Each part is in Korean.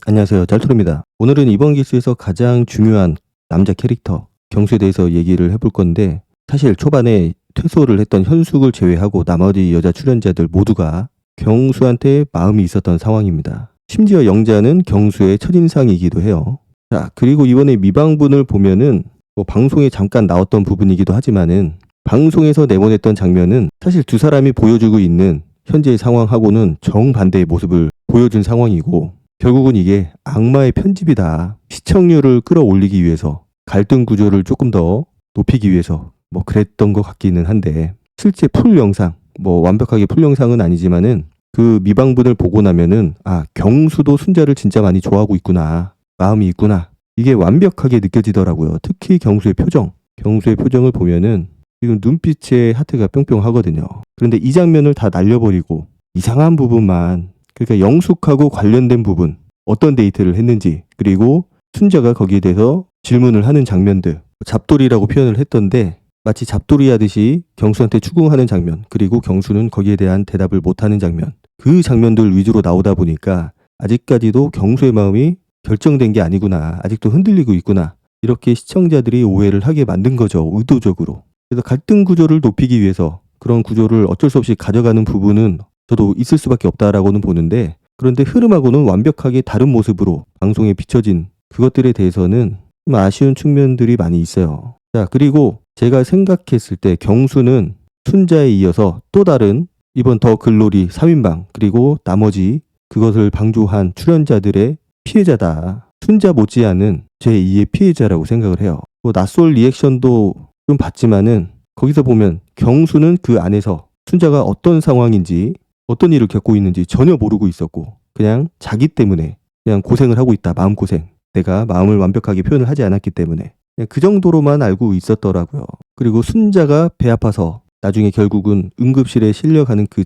안녕하세요. 짤토입니다. 오늘은 이번 기수에서 가장 중요한 남자 캐릭터 경수에 대해서 얘기를 해볼 건데, 사실 초반에 퇴소를 했던 현숙을 제외하고 나머지 여자 출연자들 모두가 경수한테 마음이 있었던 상황입니다. 심지어 영자는 경수의 첫인상이기도 해요. 자, 그리고 이번에 미방분을 보면은 방송에 잠깐 나왔던 부분이기도 하지만은 방송에서 내보냈던 장면은 사실 두 사람이 보여주고 있는 현재의 상황하고는 정반대의 모습을 보여준 상황이고, 결국은 이게 악마의 편집이다. 시청률을 끌어올리기 위해서, 갈등 구조를 조금 더 높이기 위해서 그랬던 것 같기는 한데, 실제 풀 영상, 완벽하게 풀 영상은 아니지만은 그 미방분을 보고 나면은 경수도 순자를 진짜 많이 좋아하고 있구나, 마음이 있구나, 이게 완벽하게 느껴지더라고요. 특히 경수의 표정을 보면은 지금 눈빛에 하트가 뿅뿅 하거든요. 그런데 이 장면을 다 날려버리고 이상한 부분만, 그러니까 영숙하고 관련된 부분, 어떤 데이트를 했는지, 그리고 순자가 거기에 대해서 질문을 하는 장면들, 잡돌이라고 표현을 했던데 마치 잡돌이 하듯이 경수한테 추궁하는 장면, 그리고 경수는 거기에 대한 대답을 못하는 장면, 그 장면들 위주로 나오다 보니까 아직까지도 경수의 마음이 결정된 게 아니구나, 아직도 흔들리고 있구나, 이렇게 시청자들이 오해를 하게 만든 거죠, 의도적으로. 그래서 갈등 구조를 높이기 위해서 그런 구조를 어쩔 수 없이 가져가는 부분은 저도 있을 수밖에 없다라고는 보는데, 그런데 흐름하고는 완벽하게 다른 모습으로 방송에 비춰진 그것들에 대해서는 좀 아쉬운 측면들이 많이 있어요. 자, 그리고 제가 생각했을 때 경수는 순자에 이어서 또 다른 이번 더 글로리 3인방, 그리고 나머지 그것을 방조한 출연자들의 피해자다. 순자 못지않은 제2의 피해자라고 생각을 해요. 낯설 리액션도 좀 봤지만은 거기서 보면 경수는 그 안에서 순자가 어떤 상황인지, 어떤 일을 겪고 있는지 전혀 모르고 있었고, 그냥 자기 때문에 그냥 고생을 하고 있다, 마음고생. 내가 마음을 완벽하게 표현을 하지 않았기 때문에 그냥 그 정도로만 알고 있었더라고요. 그리고 순자가 배 아파서 나중에 결국은 응급실에 실려가는 그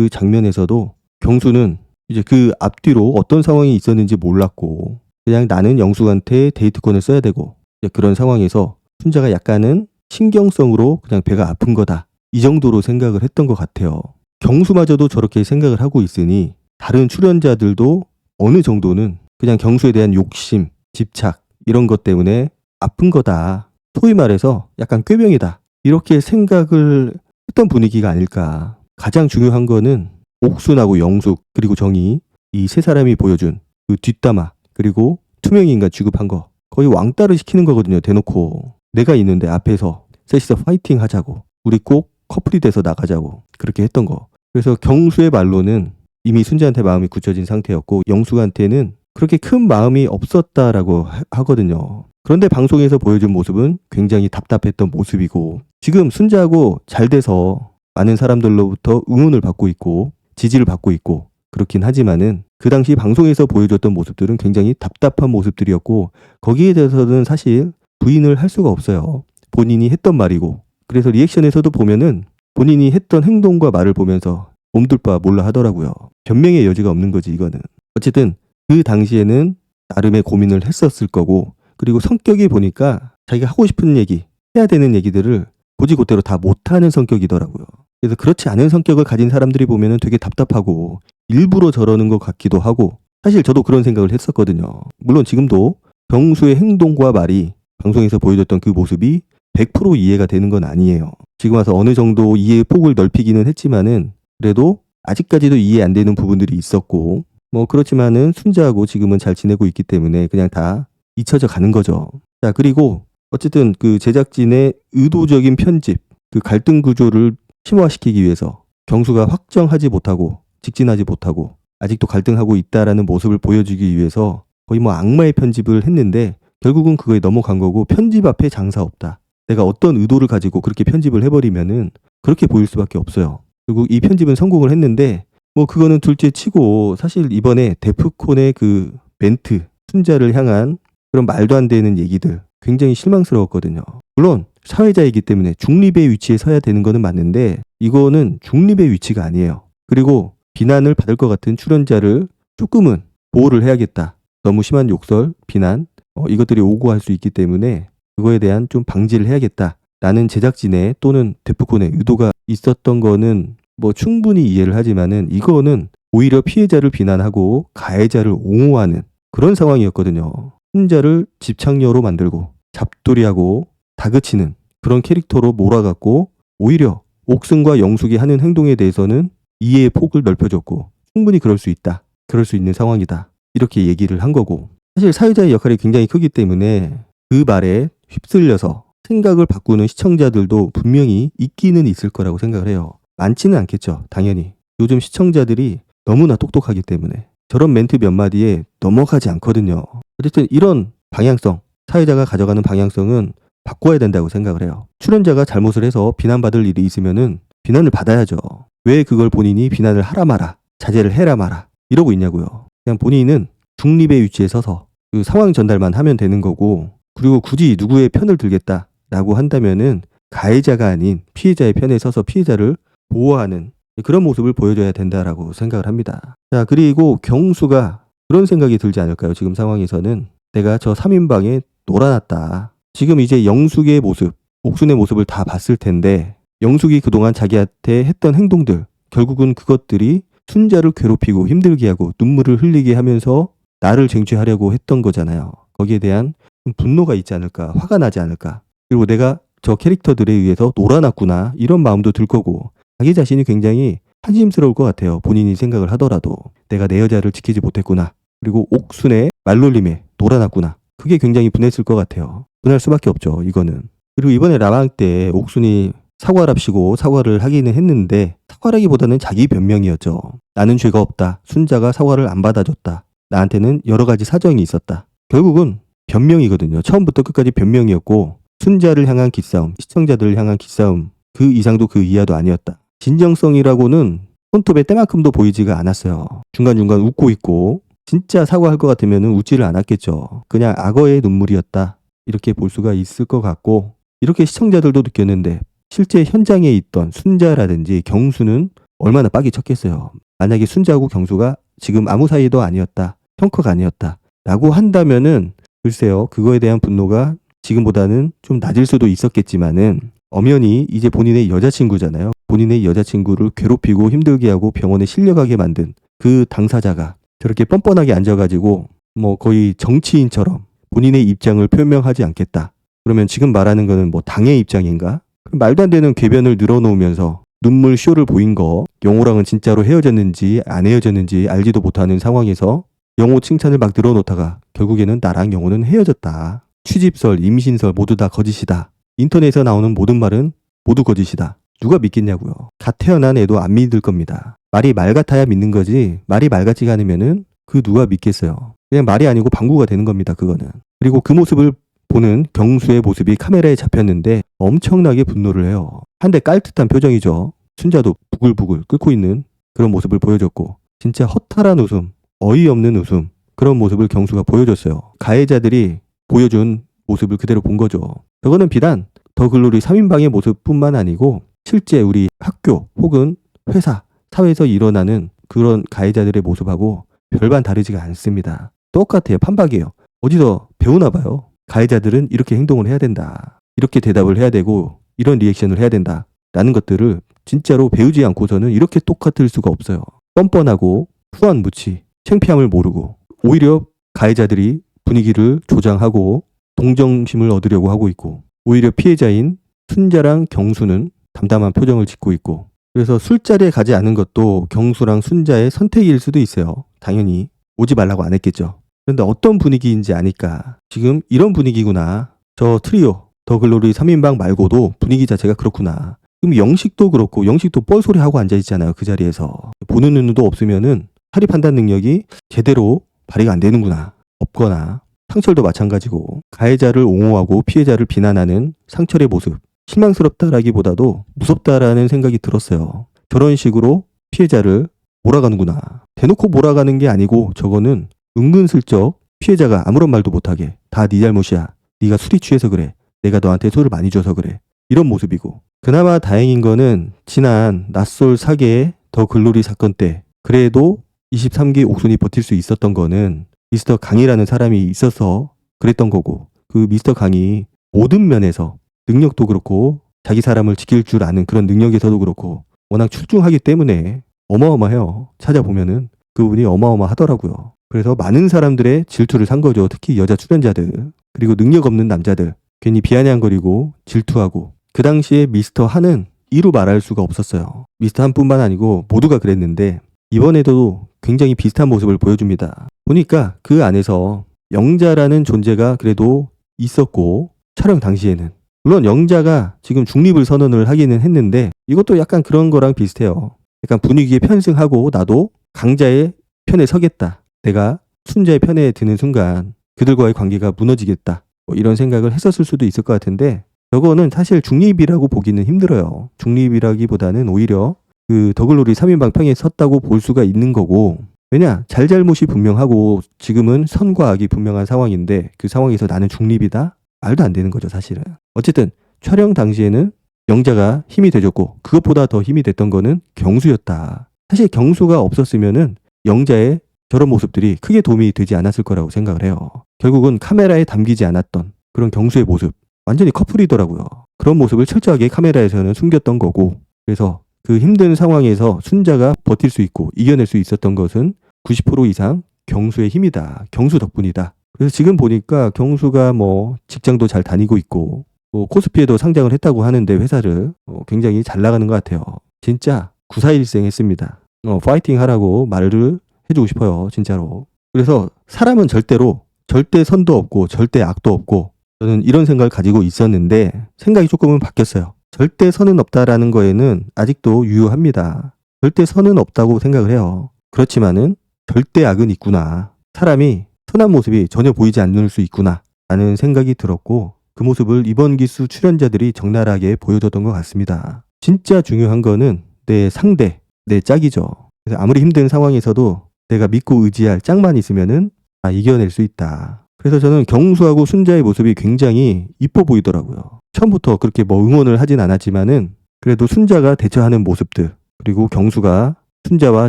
장면에서도 경수는 이제 그 앞뒤로 어떤 상황이 있었는지 몰랐고, 그냥 나는 영숙한테 데이트권을 써야 되고, 그런 상황에서 순자가 약간은 신경성으로 그냥 배가 아픈 거다, 이 정도로 생각을 했던 것 같아요. 경수마저도 저렇게 생각을 하고 있으니 다른 출연자들도 어느 정도는 그냥 경수에 대한 욕심, 집착, 이런 것 때문에 아픈 거다, 소위 말해서 약간 꾀병이다, 이렇게 생각을 했던 분위기가 아닐까. 가장 중요한 거는 옥순하고 영숙, 그리고 정희, 이 세 사람이 보여준 그 뒷담화, 그리고 투명인간 취급한 거, 거의 왕따를 시키는 거거든요. 대놓고 내가 있는데 앞에서 셋이서 파이팅 하자고, 우리 꼭 커플이 돼서 나가자고, 그렇게 했던 거. 그래서 경수의 말로는 이미 순자한테 마음이 굳혀진 상태였고, 영숙한테는 그렇게 큰 마음이 없었다라고 하거든요. 그런데 방송에서 보여준 모습은 굉장히 답답했던 모습이고, 지금 순자하고 잘 돼서 많은 사람들로부터 응원을 받고 있고 지지를 받고 있고 그렇긴 하지만은, 그 당시 방송에서 보여줬던 모습들은 굉장히 답답한 모습들이었고, 거기에 대해서는 사실 부인을 할 수가 없어요. 본인이 했던 말이고. 그래서 리액션에서도 보면은 본인이 했던 행동과 말을 보면서 몸둘 바 몰라 하더라고요. 변명의 여지가 없는 거지, 이거는. 어쨌든 그 당시에는 나름의 고민을 했었을 거고, 그리고 성격이 보니까 자기가 하고 싶은 얘기, 해야 되는 얘기들을 고지고대로 다 못하는 성격이더라고요. 그래서 그렇지 않은 성격을 가진 사람들이 보면은 되게 답답하고 일부러 저러는 것 같기도 하고, 사실 저도 그런 생각을 했었거든요. 물론 지금도 경수의 행동과 말이 방송에서 보여줬던 그 모습이 100% 이해가 되는 건 아니에요. 지금 와서 어느 정도 이해의 폭을 넓히기는 했지만은 그래도 아직까지도 이해 안 되는 부분들이 있었고, 그렇지만은 순자하고 지금은 잘 지내고 있기 때문에 그냥 다 잊혀져 가는 거죠. 자, 그리고 어쨌든 그 제작진의 의도적인 편집, 그 갈등 구조를 심화시키기 위해서 경수가 확정하지 못하고 직진하지 못하고 아직도 갈등하고 있다라는 모습을 보여주기 위해서 거의 악마의 편집을 했는데, 결국은 그거에 넘어간 거고, 편집 앞에 장사 없다. 내가 어떤 의도를 가지고 그렇게 편집을 해버리면은 그렇게 보일 수밖에 없어요. 결국 이 편집은 성공을 했는데, 그거는 둘째 치고, 사실 이번에 데프콘의 그 멘트, 순자를 향한 그런 말도 안 되는 얘기들 굉장히 실망스러웠거든요. 물론 사회자이기 때문에 중립의 위치에 서야 되는 거는 맞는데, 이거는 중립의 위치가 아니에요. 그리고 비난을 받을 것 같은 출연자를 조금은 보호를 해야겠다. 너무 심한 욕설, 비난, 이것들이 오고 할 수 있기 때문에 그거에 대한 좀 방지를 해야겠다 라는 제작진의 또는 데프콘의 의도가 있었던 거는 충분히 이해를 하지만은, 이거는 오히려 피해자를 비난하고 가해자를 옹호하는 그런 상황이었거든요. 순자를 집착녀로 만들고 잡돌이하고 다그치는 그런 캐릭터로 몰아갔고, 오히려 옥순과 영숙이 하는 행동에 대해서는 이해의 폭을 넓혀줬고, 충분히 그럴 수 있다, 그럴 수 있는 상황이다, 이렇게 얘기를 한 거고, 사실 사회자의 역할이 굉장히 크기 때문에 그 말에 휩쓸려서 생각을 바꾸는 시청자들도 분명히 있기는 있을 거라고 생각을 해요. 많지는 않겠죠, 당연히. 요즘 시청자들이 너무나 똑똑하기 때문에 저런 멘트 몇 마디에 넘어가지 않거든요. 어쨌든 이런 방향성, 사회자가 가져가는 방향성은 바꿔야 된다고 생각을 해요. 출연자가 잘못을 해서 비난받을 일이 있으면은 비난을 받아야죠. 왜 그걸 본인이 비난을 하라 마라, 자제를 해라 마라 이러고 있냐고요. 그냥 본인은 중립의 위치에 서서 그 상황 전달만 하면 되는 거고, 그리고 굳이 누구의 편을 들겠다라고 한다면은 가해자가 아닌 피해자의 편에 서서 피해자를 보호하는 그런 모습을 보여줘야 된다라고 생각을 합니다. 자, 그리고 경수가 그런 생각이 들지 않을까요? 지금 상황에서는 내가 저 3인방에 놀아놨다. 지금 이제 영숙의 모습, 옥순의 모습을 다 봤을 텐데, 영숙이 그동안 자기한테 했던 행동들, 결국은 그것들이 순자를 괴롭히고 힘들게 하고 눈물을 흘리게 하면서 나를 쟁취하려고 했던 거잖아요. 거기에 대한 분노가 있지 않을까, 화가 나지 않을까. 그리고 내가 저 캐릭터들에 의해서 놀아놨구나, 이런 마음도 들 거고, 자기 자신이 굉장히 한심스러울 것 같아요. 본인이 생각을 하더라도 내가 내 여자를 지키지 못했구나, 그리고 옥순의 말놀림에 놀아놨구나, 그게 굉장히 분했을 것 같아요. 분할 수밖에 없죠, 이거는. 그리고 이번에 라방 때 옥순이 사과랍시고 사과를 하기는 했는데, 사과라기보다는 자기 변명이었죠. 나는 죄가 없다, 순자가 사과를 안 받아줬다, 나한테는 여러 가지 사정이 있었다. 결국은 변명이거든요. 처음부터 끝까지 변명이었고, 순자를 향한 기싸움, 시청자들을 향한 기싸움, 그 이상도 그 이하도 아니었다. 진정성이라고는 손톱에 때만큼도 보이지가 않았어요. 중간중간 웃고 있고, 진짜 사과할 것 같으면 웃지를 않았겠죠. 그냥 악어의 눈물이었다, 이렇게 볼 수가 있을 것 같고, 이렇게 시청자들도 느꼈는데 실제 현장에 있던 순자라든지 경수는 얼마나 빡이 쳤겠어요. 만약에 순자하고 경수가 지금 아무 사이도 아니었다, 형커가 아니었다 라고 한다면은 글쎄요, 그거에 대한 분노가 지금보다는 좀 낮을 수도 있었겠지만은, 엄연히 이제 본인의 여자친구잖아요. 본인의 여자친구를 괴롭히고 힘들게 하고 병원에 실려가게 만든 그 당사자가 저렇게 뻔뻔하게 앉아가지고 뭐 거의 정치인처럼 본인의 입장을 표명하지 않겠다, 그러면 지금 말하는 거는 뭐 당의 입장인가? 말도 안 되는 궤변을 늘어놓으면서 눈물 쇼를 보인 거, 영호랑은 진짜로 헤어졌는지 안 헤어졌는지 알지도 못하는 상황에서 영호 칭찬을 막 늘어놓다가 결국에는 나랑 영호는 헤어졌다, 취집설, 임신설 모두 다 거짓이다, 인터넷에 나오는 모든 말은 모두 거짓이다, 누가 믿겠냐고요. 갓 태어난 애도 안 믿을 겁니다. 말이 말 같아야 믿는 거지, 말이 말 같지가 않으면은 그 누가 믿겠어요. 그냥 말이 아니고 방구가 되는 겁니다, 그거는. 그리고 그 모습을 보는 경수의 모습이 카메라에 잡혔는데 엄청나게 분노를 해요. 한데 깔듯한 표정이죠. 순자도 부글부글 끓고 있는 그런 모습을 보여줬고, 진짜 허탈한 웃음, 어이없는 웃음, 그런 모습을 경수가 보여줬어요. 가해자들이 보여준 모습을 그대로 본 거죠. 저거는 비단 더 글로리 3인방의 모습뿐만 아니고 실제 우리 학교 혹은 회사, 사회에서 일어나는 그런 가해자들의 모습하고 별반 다르지가 않습니다. 똑같아요. 판박이에요. 어디서 배우나 봐요. 가해자들은 이렇게 행동을 해야 된다, 이렇게 대답을 해야 되고 이런 리액션을 해야 된다 라는 것들을 진짜로 배우지 않고서는 이렇게 똑같을 수가 없어요. 뻔뻔하고 후한 무치, 창피함을 모르고 오히려 가해자들이 분위기를 조장하고 동정심을 얻으려고 하고 있고, 오히려 피해자인 순자랑 경수는 담담한 표정을 짓고 있고, 그래서 술자리에 가지 않은 것도 경수랑 순자의 선택일 수도 있어요. 당연히 오지 말라고 안 했겠죠. 그런데 어떤 분위기인지 아니까 지금 이런 분위기구나, 저 트리오 더 글로리 3인방 말고도 분위기 자체가 그렇구나. 그럼 영식도 그렇고, 영식도 뻘소리 하고 앉아있잖아요. 그 자리에서 보는 눈도 없으면은 사리 판단 능력이 제대로 발휘가 안 되는구나. 없거나, 상철도 마찬가지고, 가해자를 옹호하고 피해자를 비난하는 상철의 모습, 실망스럽다라기보다도 무섭다라는 생각이 들었어요. 저런 식으로 피해자를 몰아가는구나. 대놓고 몰아가는 게 아니고 저거는 은근슬쩍 피해자가 아무런 말도 못하게 다 네 잘못이야, 네가 술이 취해서 그래, 내가 너한테 술을 많이 줘서 그래, 이런 모습이고, 그나마 다행인 거는 지난 낯솔 사계의 더 글로리 사건 때 그래도 23기 옥순이 버틸 수 있었던 거는 미스터 강이라는 사람이 있어서 그랬던 거고, 그 미스터 강이 모든 면에서 능력도 그렇고 자기 사람을 지킬 줄 아는 그런 능력에서도 그렇고 워낙 출중하기 때문에 어마어마해요. 찾아보면은 그분이 어마어마하더라고요. 그래서 많은 사람들의 질투를 산 거죠. 특히 여자 출연자들. 그리고 능력 없는 남자들. 괜히 비아냥거리고 질투하고. 그 당시에 미스터 한은 이루 말할 수가 없었어요. 미스터 한뿐만 아니고 모두가 그랬는데 이번에도 굉장히 비슷한 모습을 보여줍니다. 보니까 그 안에서 영자라는 존재가 그래도 있었고 촬영 당시에는 물론 영자가 지금 중립을 선언을 하기는 했는데 이것도 약간 그런 거랑 비슷해요. 약간 분위기에 편승하고 나도 강자의 편에 서겠다. 내가 순자의 편에 드는 순간 그들과의 관계가 무너지겠다. 뭐 이런 생각을 했었을 수도 있을 것 같은데 저거는 사실 중립이라고 보기는 힘들어요. 중립이라기보다는 오히려 그 더글로리 3인방 편에 섰다고 볼 수가 있는 거고 왜냐? 잘잘못이 분명하고 지금은 선과 악이 분명한 상황인데 그 상황에서 나는 중립이다? 말도 안 되는 거죠 사실은. 어쨌든 촬영 당시에는 영자가 힘이 돼줬고 그것보다 더 힘이 됐던 거는 경수였다. 사실 경수가 없었으면은 영자의 저런 모습들이 크게 도움이 되지 않았을 거라고 생각을 해요. 결국은 카메라에 담기지 않았던 그런 경수의 모습 완전히 커플이더라고요. 그런 모습을 철저하게 카메라에서는 숨겼던 거고 그래서 그 힘든 상황에서 순자가 버틸 수 있고 이겨낼 수 있었던 것은 90% 이상 경수의 힘이다. 경수 덕분이다. 그래서 지금 보니까 경수가 뭐 직장도 잘 다니고 있고 뭐 코스피에도 상장을 했다고 하는데 회사를 굉장히 잘 나가는 것 같아요. 진짜 구사일생 했습니다. 파이팅 하라고 말을 해주고 싶어요. 진짜로. 그래서 사람은 절대로 절대 선도 없고 절대 악도 없고 저는 이런 생각을 가지고 있었는데 생각이 조금은 바뀌었어요. 절대 선은 없다라는 거에는 아직도 유효합니다. 절대 선은 없다고 생각을 해요. 그렇지만은 절대 악은 있구나. 사람이 선한 모습이 전혀 보이지 않을 수 있구나 라는 생각이 들었고 그 모습을 이번 기수 출연자들이 적나라하게 보여줬던 것 같습니다. 진짜 중요한 거는 내 상대, 내 짝이죠. 그래서 아무리 힘든 상황에서도 내가 믿고 의지할 짝만 있으면은 이겨낼 수 있다. 그래서 저는 경수하고 순자의 모습이 굉장히 이뻐 보이더라고요. 처음부터 그렇게 뭐 응원을 하진 않았지만은 그래도 순자가 대처하는 모습들 그리고 경수가 순자와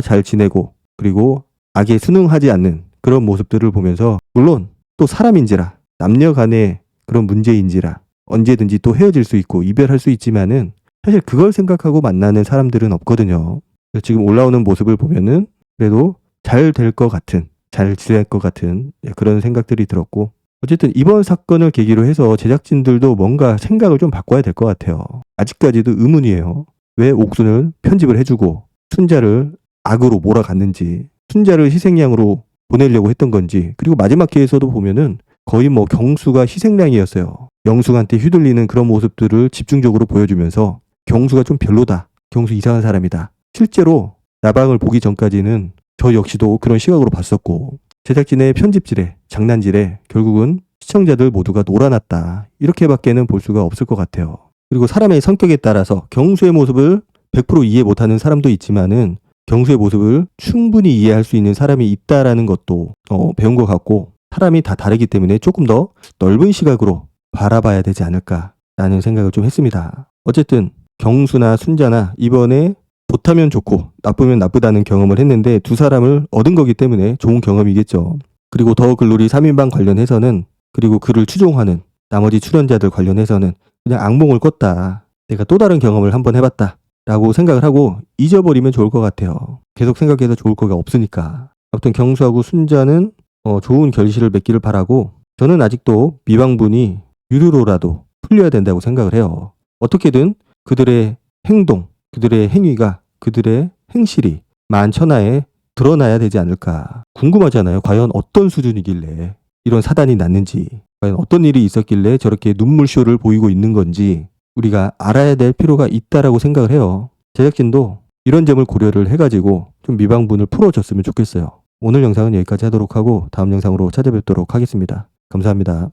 잘 지내고 그리고 악에 순응하지 않는 그런 모습들을 보면서 물론 또 사람인지라 남녀 간의 그런 문제인지라 언제든지 또 헤어질 수 있고 이별할 수 있지만은 사실 그걸 생각하고 만나는 사람들은 없거든요. 지금 올라오는 모습을 보면은 그래도 잘 될 것 같은 잘 지낼 것 같은 그런 생각들이 들었고 어쨌든 이번 사건을 계기로 해서 제작진들도 뭔가 생각을 좀 바꿔야 될 것 같아요. 아직까지도 의문이에요. 왜 옥순을 편집을 해주고 순자를 악으로 몰아갔는지 순자를 희생양으로 보내려고 했던 건지 그리고 마지막 회에서도 보면은 거의 뭐 경수가 희생양이었어요. 영숙한테 휘둘리는 그런 모습들을 집중적으로 보여주면서 경수가 좀 별로다. 경수 이상한 사람이다. 실제로 나방을 보기 전까지는 저 역시도 그런 시각으로 봤었고 제작진의 편집질에 장난질에 결국은 시청자들 모두가 놀아났다. 이렇게밖에는 볼 수가 없을 것 같아요. 그리고 사람의 성격에 따라서 경수의 모습을 100% 이해 못하는 사람도 있지만은 경수의 모습을 충분히 이해할 수 있는 사람이 있다라는 것도 배운 것 같고 사람이 다 다르기 때문에 조금 더 넓은 시각으로 바라봐야 되지 않을까라는 생각을 좀 했습니다. 어쨌든 경수나 순자나 이번에 좋다면 좋고 나쁘면 나쁘다는 경험을 했는데 두 사람을 얻은 거기 때문에 좋은 경험이겠죠. 그리고 더 글로리 3인방 관련해서는 그리고 그를 추종하는 나머지 출연자들 관련해서는 그냥 악몽을 꿨다. 내가 또 다른 경험을 한번 해봤다. 라고 생각을 하고 잊어버리면 좋을 것 같아요. 계속 생각해서 좋을 거가 없으니까. 아무튼 경수하고 순자는 좋은 결실을 맺기를 바라고 저는 아직도 미방분이 유료로라도 풀려야 된다고 생각을 해요. 어떻게든 그들의 행동, 그들의 행위가 그들의 행실이 만천하에 드러나야 되지 않을까. 궁금하잖아요. 과연 어떤 수준이길래 이런 사단이 났는지 과연 어떤 일이 있었길래 저렇게 눈물쇼를 보이고 있는 건지 우리가 알아야 될 필요가 있다라고 생각을 해요. 제작진도 이런 점을 고려를 해가지고 좀 미방분을 풀어줬으면 좋겠어요. 오늘 영상은 여기까지 하도록 하고 다음 영상으로 찾아뵙도록 하겠습니다. 감사합니다.